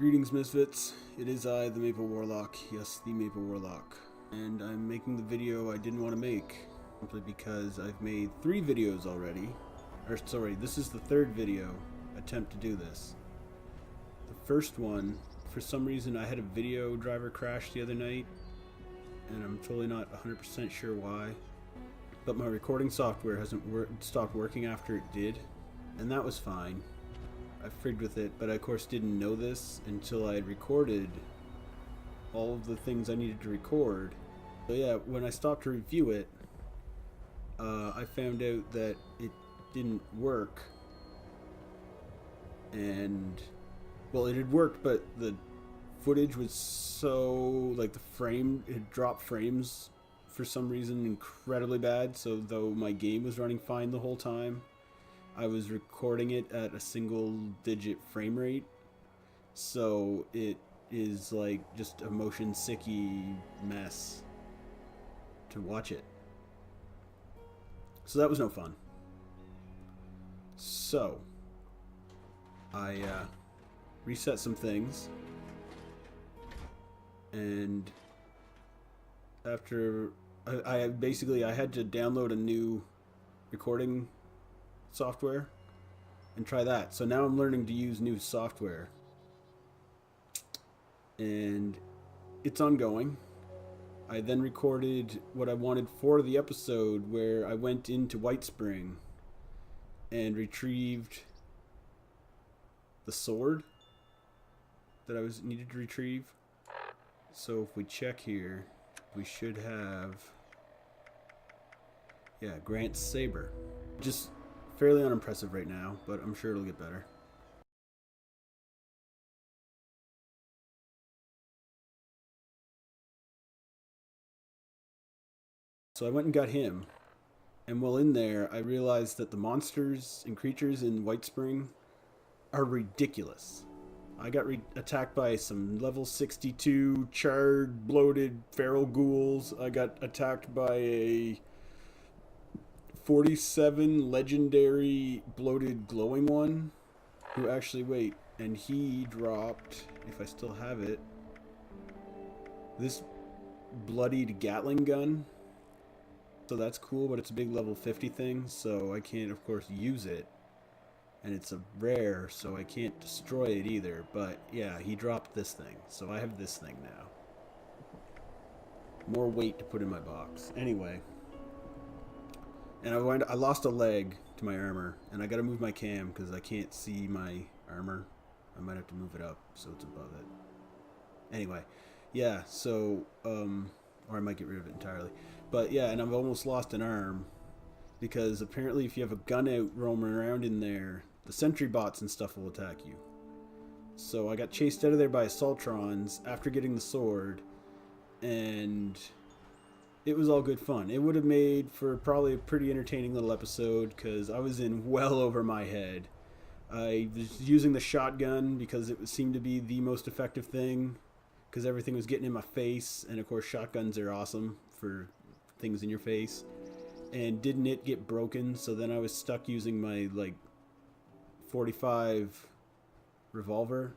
Greetings, Misfits. It is I, the Maple Warlock. Yes, the Maple Warlock. And I'm making the video I didn't want to make, simply because I've made 3 videos already. Or, sorry, this is the 3rd video attempt to do this. The first one, for some reason, I had a video driver crash the other night, and I'm totally not 100% sure why. But my recording software hasn't stopped working after it did, and that was fine. I frigged with it, but I of course didn't know this until I had recorded all of the things I needed to record. So yeah, when I stopped to review it, I found out that it didn't work. And, well, it had worked, but the footage was so, like, it had dropped frames for some reason incredibly bad, so though my game was running fine the whole time, I was recording it at a single digit frame rate, so it is like just a motion sicky mess to watch it. So that was no fun. So I reset some things, and after I had to download a new recording software and try that. So now I'm learning to use new software, and it's ongoing. I then recorded what I wanted for the episode, where I went into Whitespring and retrieved the sword that I needed to retrieve. So if we check here, we should have, yeah, Grant's saber. Just fairly unimpressive right now, but I'm sure it'll get better. So I went and got him, and while in there, I realized that the monsters and creatures in Whitespring are ridiculous. I got attacked by some level 62 charred, bloated feral ghouls. I got attacked by a 47 legendary bloated glowing one, who actually, wait, and he dropped, if I still have it, this bloodied Gatling gun. So that's cool, but it's a big level 50 thing, so I can't of course use it, and it's a rare, so I can't destroy it either. But yeah, he dropped this thing, so I have this thing now. More weight to put in my box. Anyway, and I lost a leg to my armor, and I gotta move my cam because I can't see my armor. I might have to move it up so it's above it. Anyway, yeah, so, or I might get rid of it entirely. But yeah, and I've almost lost an arm, because apparently if you have a gun out roaming around in there, the sentry bots and stuff will attack you. So I got chased out of there by assaultrons after getting the sword, and it was all good fun. It would have made for probably a pretty entertaining little episode, because I was in well over my head. I was using the shotgun because it seemed to be the most effective thing, because everything was getting in my face, and of course shotguns are awesome for things in your face. And didn't it get broken, so then I was stuck using my, like, 45 revolver.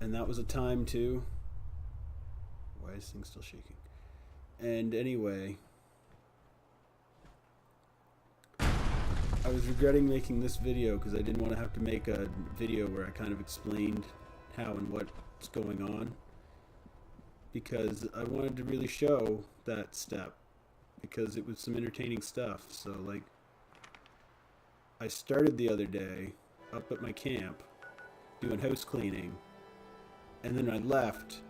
And that was a time too. Why is this thing still shaking? And anyway, I was regretting making this video because I didn't want to have to make a video where I kind of explained how and what's going on, because I wanted to really show that step, because it was some entertaining stuff. So, like, I started the other day up at my camp doing house cleaning, and then I left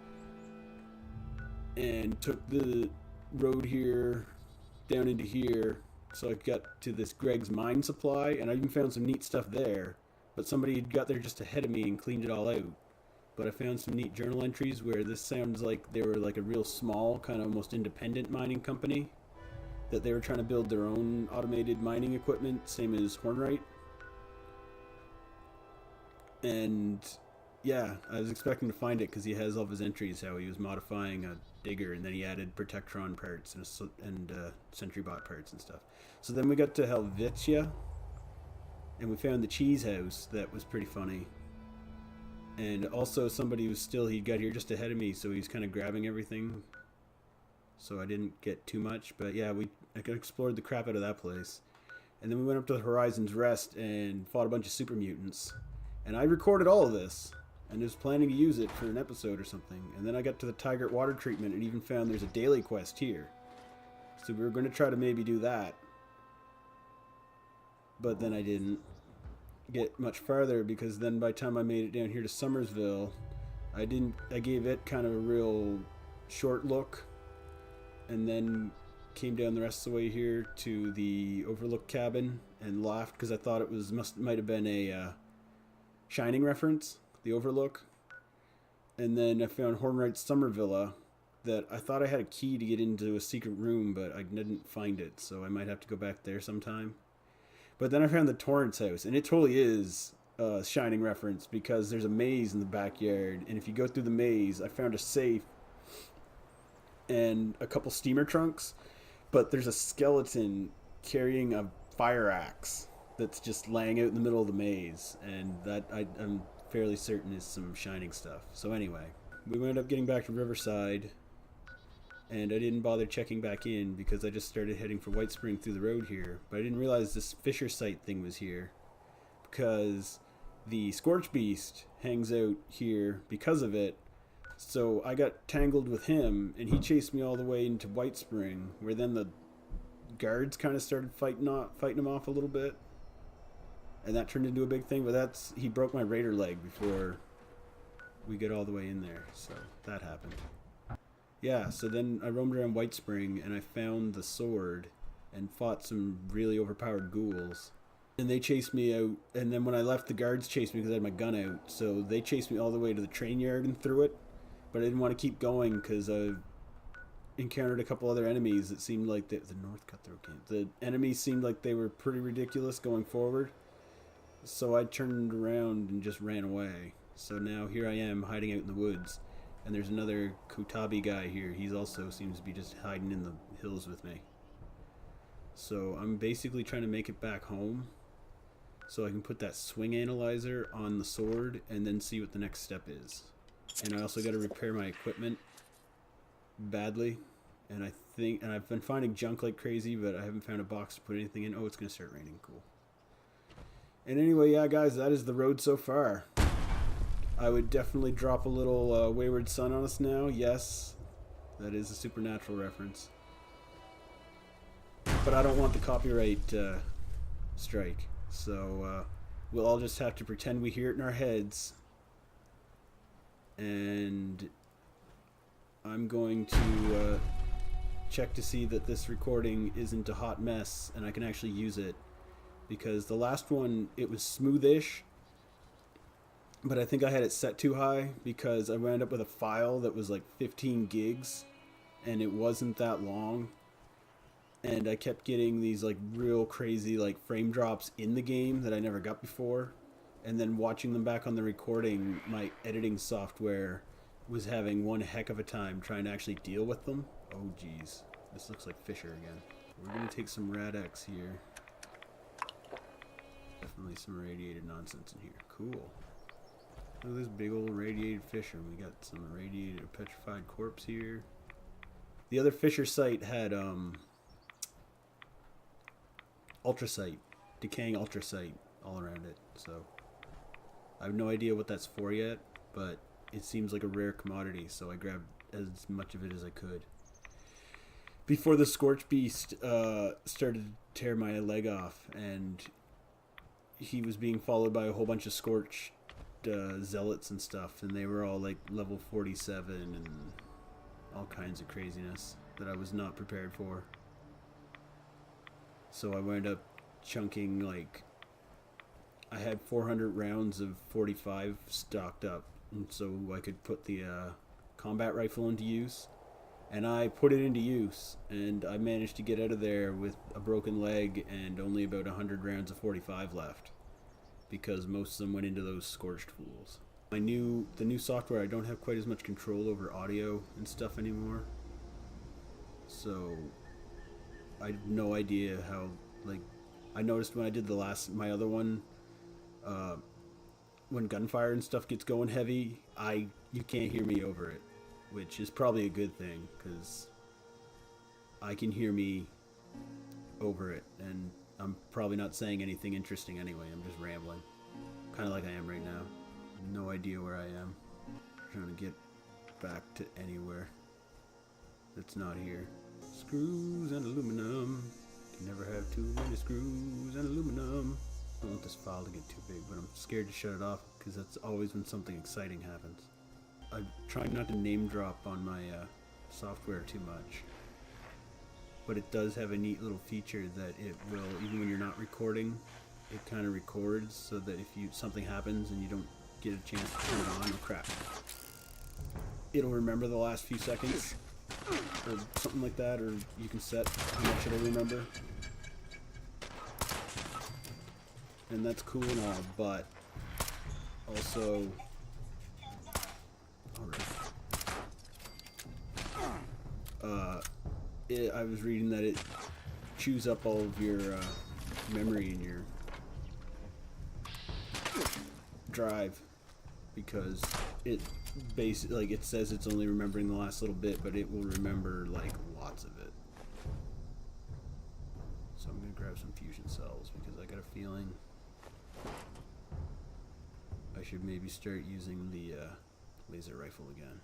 and took the road here down into here, so I got to this Greg's mine supply, and I even found some neat stuff there, but somebody had got there just ahead of me and cleaned it all out. But I found some neat journal entries where this sounds like they were like a real small, kind of almost independent mining company, that they were trying to build their own automated mining equipment, same as Hornwright. And yeah, I was expecting to find it because he has all of his entries, how he was modifying a digger, and then he added Protectron parts and Sentry Bot parts and stuff. So then we got to Helvetia, and we found the cheese house that was pretty funny. And also somebody was still, he got here just ahead of me, so he's kind of grabbing everything. So I didn't get too much, but yeah, I explored the crap out of that place. And then we went up to the Horizon's Rest and fought a bunch of super mutants. And I recorded all of this and was planning to use it for an episode or something. And then I got to the Tigert water treatment and even found there's a daily quest here. So we were going to try to maybe do that. But then I didn't get much farther because then by the time I made it down here to Somersville, I gave it kind of a real short look and then came down the rest of the way here to the Overlook cabin and laughed because I thought it might have been a Shining reference, the Overlook. And then I found Hornwright's Summer Villa that I thought I had a key to get into a secret room, but I didn't find it, so I might have to go back there sometime. But then I found the Torrance house, and it totally is a Shining reference because there's a maze in the backyard, and if you go through the maze, I found a safe and a couple steamer trunks, but there's a skeleton carrying a fire axe that's just laying out in the middle of the maze, and that I'm fairly certain is some Shining stuff. So anyway, we wound up getting back to Riverside, and I didn't bother checking back in because I just started heading for White Spring through the road here. But I didn't realize this Fisher site thing was here because the Scorch Beast hangs out here because of it. So I got tangled with him, and he chased me all the way into White Spring, where then the guards kind of started fighting him off a little bit, and that turned into a big thing. But he broke my raider leg before we get all the way in there, so that happened. Yeah, so then I roamed around White Spring, and I found the sword and fought some really overpowered ghouls. And they chased me out, and then when I left, the guards chased me because I had my gun out, so they chased me all the way to the train yard and through it. But I didn't want to keep going because I encountered a couple other enemies that seemed like the North Cutthroat Camp. The enemies seemed like they were pretty ridiculous going forward. So I turned around and just ran away. So now here I am hiding out in the woods. And there's another Kotabi guy here. He also seems to be just hiding in the hills with me. So I'm basically trying to make it back home so I can put that swing analyzer on the sword and then see what the next step is. And I also got to repair my equipment badly. And I've been finding junk like crazy, but I haven't found a box to put anything in. Oh, it's going to start raining. Cool. And anyway, yeah, guys, that is the road so far. I would definitely drop a little Wayward Son on us now. Yes, that is a Supernatural reference. But I don't want the copyright strike. So we'll all just have to pretend we hear it in our heads. And I'm going to check to see that this recording isn't a hot mess and I can actually use it. Because the last one, it was smoothish. But I think I had it set too high because I wound up with a file that was like 15 gigs and it wasn't that long. And I kept getting these like real crazy like frame drops in the game that I never got before. And then watching them back on the recording, my editing software was having one heck of a time trying to actually deal with them. Oh geez, this looks like Fisher again. We're going to take some Rad-X here. Definitely some radiated nonsense in here. Cool. Look at this big old radiated Fisher. We got some radiated petrified corpse here. The other Fisher site had ultracite, decaying ultracite all around it. So I have no idea what that's for yet, but it seems like a rare commodity, so I grabbed as much of it as I could. Before the Scorch Beast started to tear my leg off, and he was being followed by a whole bunch of Scorch zealots and stuff, and they were all like level 47 and all kinds of craziness that I was not prepared for. So I wound up chunking, like, I had 400 rounds of 45 stocked up, and so I could put the combat rifle into use. And I put it into use, and I managed to get out of there with a broken leg and only about 100 rounds of 45 left, because most of them went into those scorched fools. The new software, I don't have quite as much control over audio and stuff anymore, so I have no idea how, like, I noticed when I did my other one, when gunfire and stuff gets going heavy, you can't hear me over it, which is probably a good thing because I can hear me over it, and I'm probably not saying anything interesting anyway. I'm just rambling, kind of like I am right now. No idea where I am. Trying to get back to anywhere that's not here. Screws and aluminum. You never have too many screws and aluminum. I don't want this file to get too big, but I'm scared to shut it off because that's always when something exciting happens. I'm trying not to name drop on my software too much, but it does have a neat little feature that it will, even when you're not recording, it kind of records so that if something happens and you don't get a chance to turn it on, oh crap, it'll remember the last few seconds or something like that, or you can set how much it'll remember. And that's cool and all, but also, I was reading that it chews up all of your memory in your drive because it basically, like, it says it's only remembering the last little bit, but it will remember like lots of it. So I'm gonna grab some fusion cells because I got a feeling I should maybe start using the laser rifle again.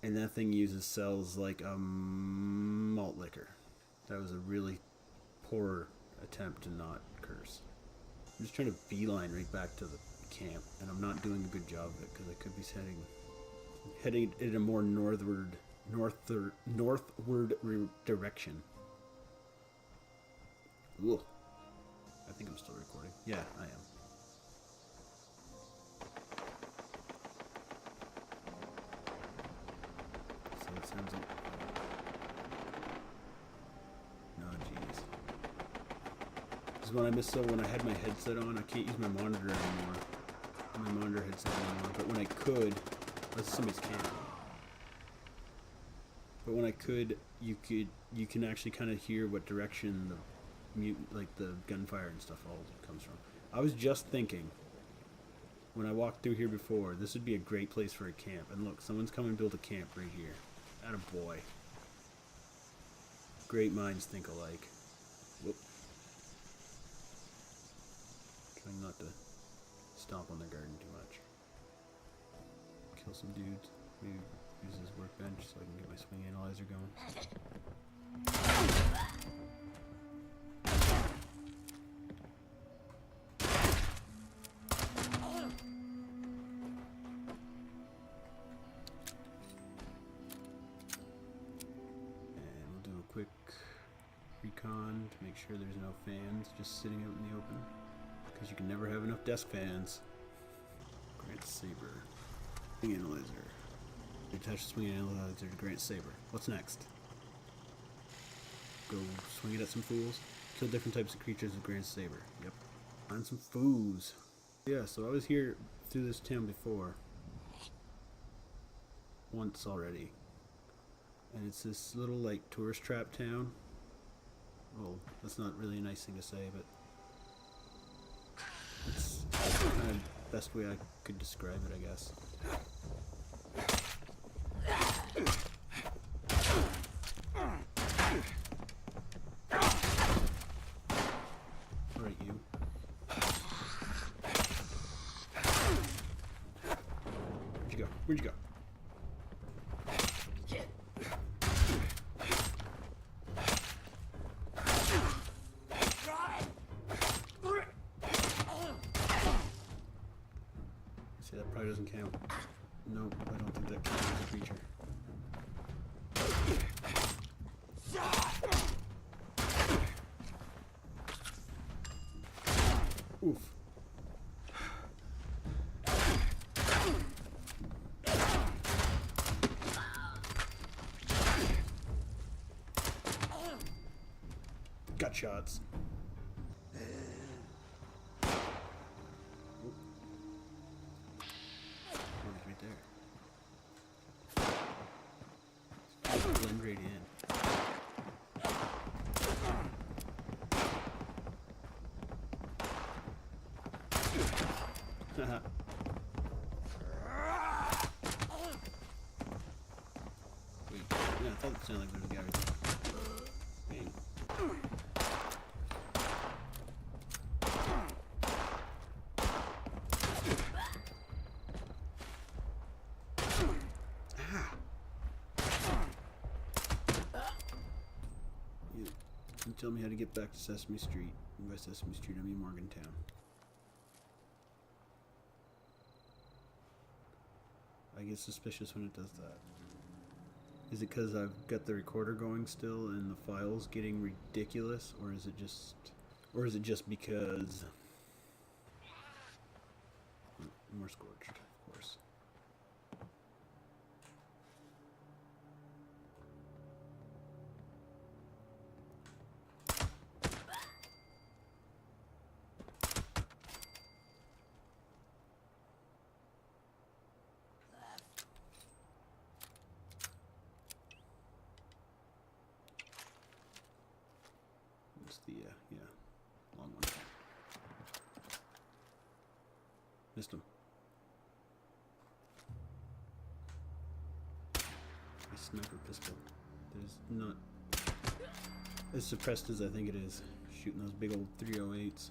And that thing uses cells like malt liquor. That was a really poor attempt to not curse. I'm just trying to beeline right back to the camp, and I'm not doing a good job of it because I could be heading in a more northward direction. Ooh. I think I'm still recording. Yeah, I am. So it sounds like... No, jeez. This is when I missed, so when I had my headset on, I can't use my monitor anymore. My monitor headset anymore. But when I could... That's somebody's camp. But when I could, you can actually kind of hear what direction the gunfire and stuff all comes from. I was just thinking, when I walked through here before, this would be a great place for a camp. And look, someone's come and built a camp right here. Attaboy. Great minds think alike. Whoop. Trying not to stomp on their garden too much. Kill some dudes. Maybe use this workbench so I can get my swing analyzer going. Quick recon to make sure there's no fans just sitting out in the open, because you can never have enough desk fans. Grant Saber. Swing analyzer. Attach the swing analyzer to Grant Saber. What's next? Go swing it at some fools. Kill different types of creatures with Grant Saber. Yep. Find some fools. Yeah, so I was here through this town before. Once already. And it's this little, like, tourist trap town. Well, that's not really a nice thing to say, but it's kind of the best way I could describe it, I guess. Alright, you. Where'd you go? Where'd you go? Doesn't count. Nope, I don't think that counts as a creature. Oof. Gut shots. Blend right in. Haha. Wait, yeah, I thought it sounded like there was a guy right there. Bang. You tell me how to get back to Sesame Street. And by Sesame Street, I mean Morgantown. I get suspicious when it does that. Is it because I've got the recorder going still and the file's getting ridiculous, or is it just because more scorched, of course. The yeah, long one. Missed him. A sniper pistol. There's not as suppressed as I think it is. Shooting those big old 308s.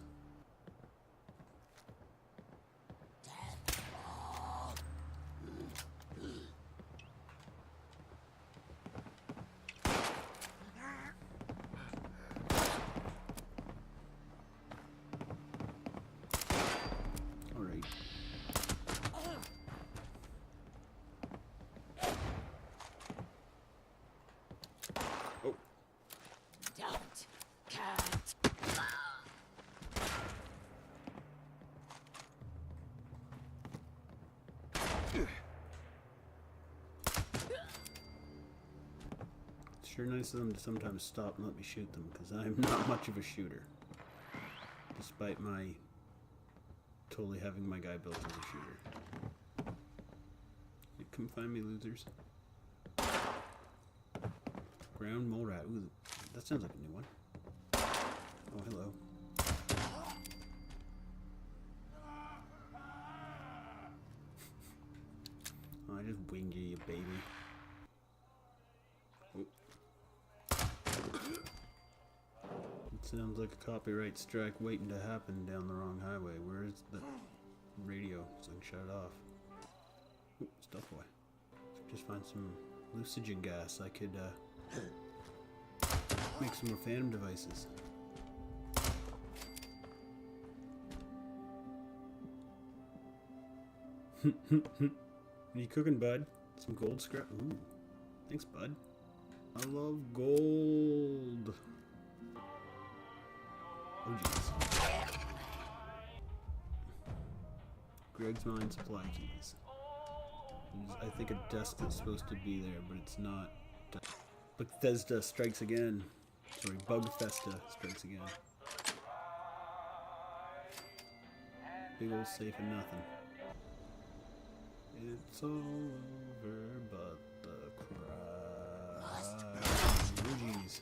Sure nice of them to sometimes stop and let me shoot them, because I'm not much of a shooter. Despite my totally having my guy built as a shooter. Come find me, losers. Ground mole rat. Ooh, that sounds like a new one. Oh, hello. Oh, I just winged you, you baby. Sounds like a copyright strike waiting to happen down the wrong highway. Where's the radio so I can shut it off? Ooh, stuff away. Just find some lucigen gas. I could make some more phantom devices. What are you cooking, bud? Some gold scrap? Ooh. Thanks, bud. I love gold. Oh, jeez. Greg's Mine supply keys. I think a desk is supposed to be there, but it's not. Bethesda strikes again. Sorry, Bugfesta strikes again. Big old safe and nothing. It's all over but the cry. Oh, jeez.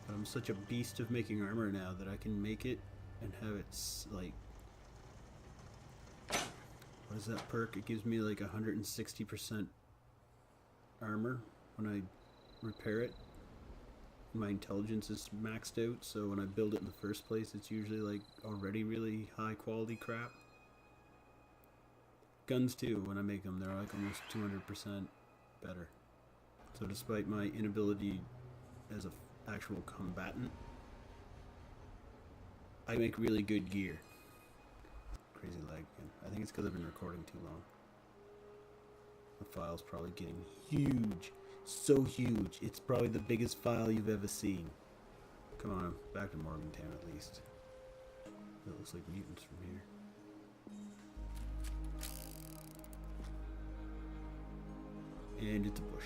But I'm such a beast of making armor now that I can make it and have it, like... What is that perk? It gives me like 160% armor when I repair it. My intelligence is maxed out, so when I build it in the first place, it's usually like already really high quality crap. Guns too, when I make them, they're like almost 200% better. So despite my inability as an actual combatant, I make really good gear. Crazy lag again. I think it's because I've been recording too long. The file's probably getting huge. So huge. It's probably the biggest file you've ever seen. Come on, back to Morgantown at least. It looks like mutants from here. And it's a bush.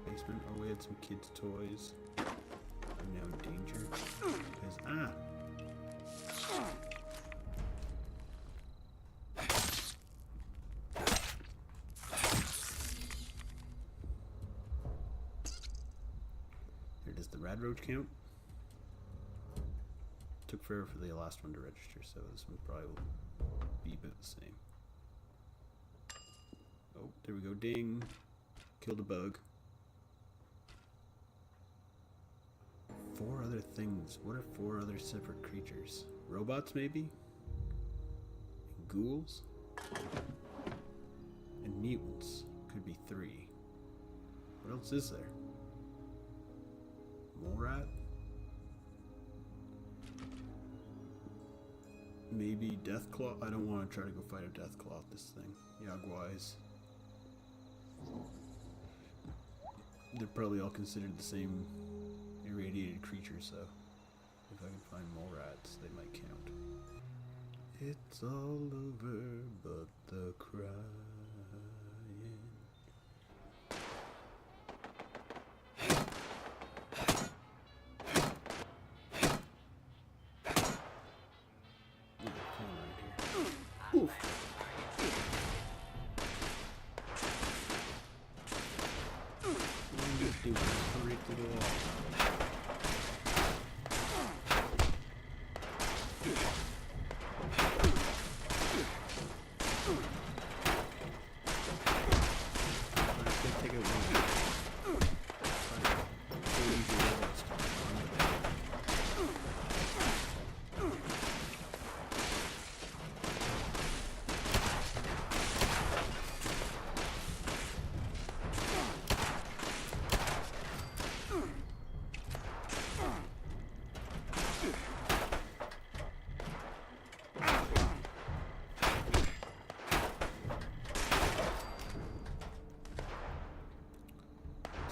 Basement. Oh, we had some kids' toys. I'm now in danger. Because, There does the rad roach count. Took forever for the last one to register, so this one probably will be about the same. Oh, there we go. Ding. Killed a bug. 4 other things. What are 4 other separate creatures? Robots, maybe? And ghouls? And mutants. Could be 3. What else is there? Mole rat? Maybe Deathclaw? I don't want to try to go fight a Deathclaw with this thing. Yagwais. They're probably all considered the same irradiated creatures, so if I can find mole rats, they might count. It's all over but the crying. Oof. Hurry to the wall.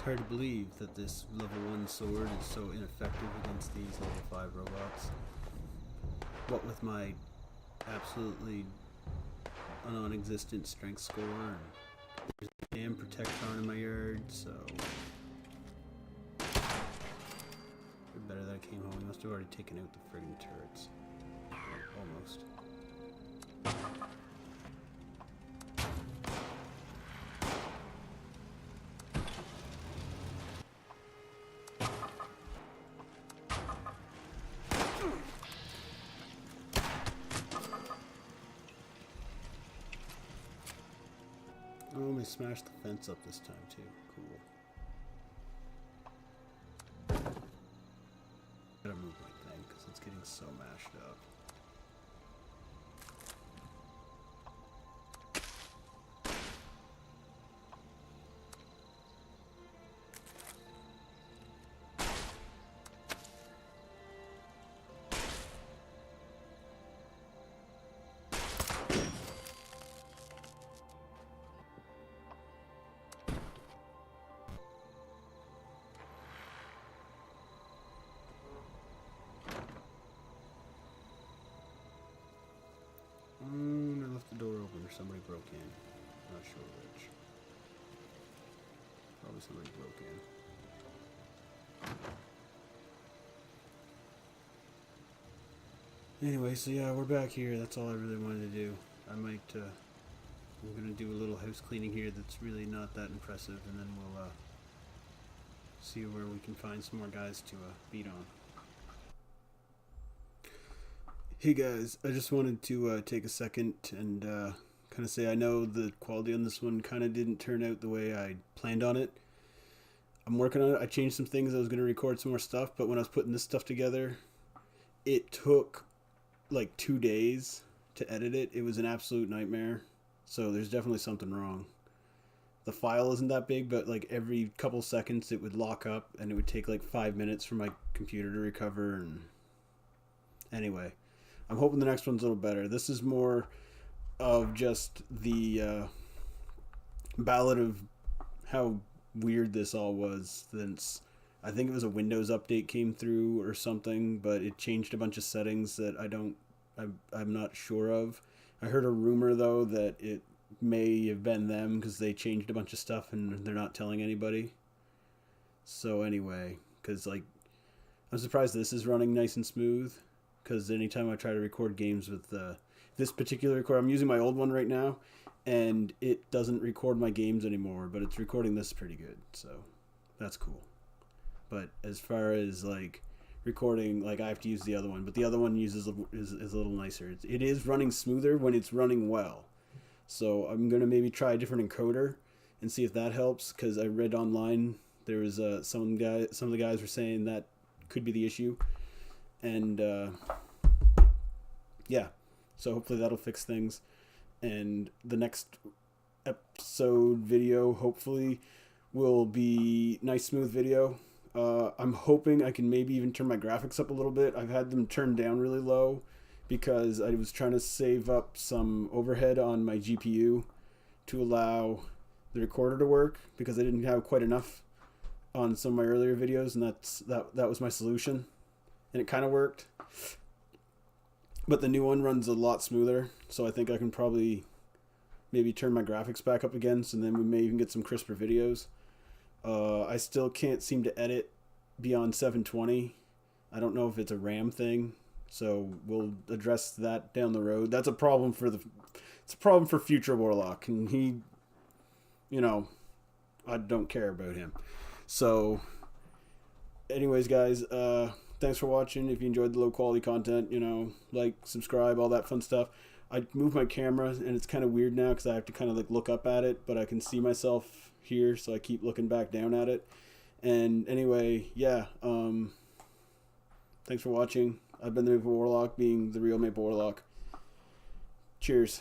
Hard to believe that this level 1 sword is so ineffective against these level 5 robots. What with my absolutely non-existent strength score, and there's a damn Protectron in my yard, so it's better that I came home. We must have already taken out the friggin' turrets. Almost. Oh, they smashed the fence up this time too. Cool. Gotta move my thing because it's getting so mashed up. I left the door open or somebody broke in. Not sure which. Probably somebody broke in. Anyway, so yeah, we're back here. That's all I really wanted to do. I'm gonna do a little house cleaning here that's really not that impressive, and then we'll see where we can find some more guys to beat on. Hey guys, I just wanted to take a second and kind of say I know the quality on this one kind of didn't turn out the way I planned on it. I'm working on it. I changed some things. I was going to record some more stuff, but when I was putting this stuff together, it took like 2 days to edit it. It was an absolute nightmare. So there's definitely something wrong. The file isn't that big, but like every couple seconds it would lock up and it would take like 5 minutes for my computer to recover. And anyway, I'm hoping the next one's a little better. This is more of just the ballad of how weird this all was, since I think it was a Windows update came through or something, but it changed a bunch of settings that I'm not sure of. I heard a rumor though that it may have been them because they changed a bunch of stuff and they're not telling anybody. So anyway, because like I'm surprised this is running nice and smooth, because anytime I try to record games with this particular recorder, I'm using my old one right now, and it doesn't record my games anymore, but it's recording this pretty good, so that's cool. But as far as like recording, like I have to use the other one, but the other one is a little nicer. It is running smoother when it's running well. So I'm gonna maybe try a different encoder and see if that helps, because I read online there was some of the guys were saying that could be the issue, and yeah, so hopefully that'll fix things. And the next episode video hopefully will be nice smooth video. I'm hoping I can maybe even turn my graphics up a little bit. I've had them turned down really low because I was trying to save up some overhead on my GPU to allow the recorder to work, because I didn't have quite enough on some of my earlier videos, and that was my solution, and it kind of worked. But the new one runs a lot smoother, so I think I can probably maybe turn my graphics back up again, so then we may even get some crisper videos. I still can't seem to edit beyond 720. I don't know if it's a RAM thing, so we'll address that down the road. That's a problem for future Warlock, and he, I don't care about him. So, anyways, guys, thanks for watching. If you enjoyed the low quality content, like, subscribe, all that fun stuff. I moved my camera, and it's kind of weird now because I have to kind of like look up at it, but I can see myself here, so I keep looking back down at it. And anyway, yeah, thanks for watching. I've been the Maple Warlock, being the real Maple Warlock. Cheers.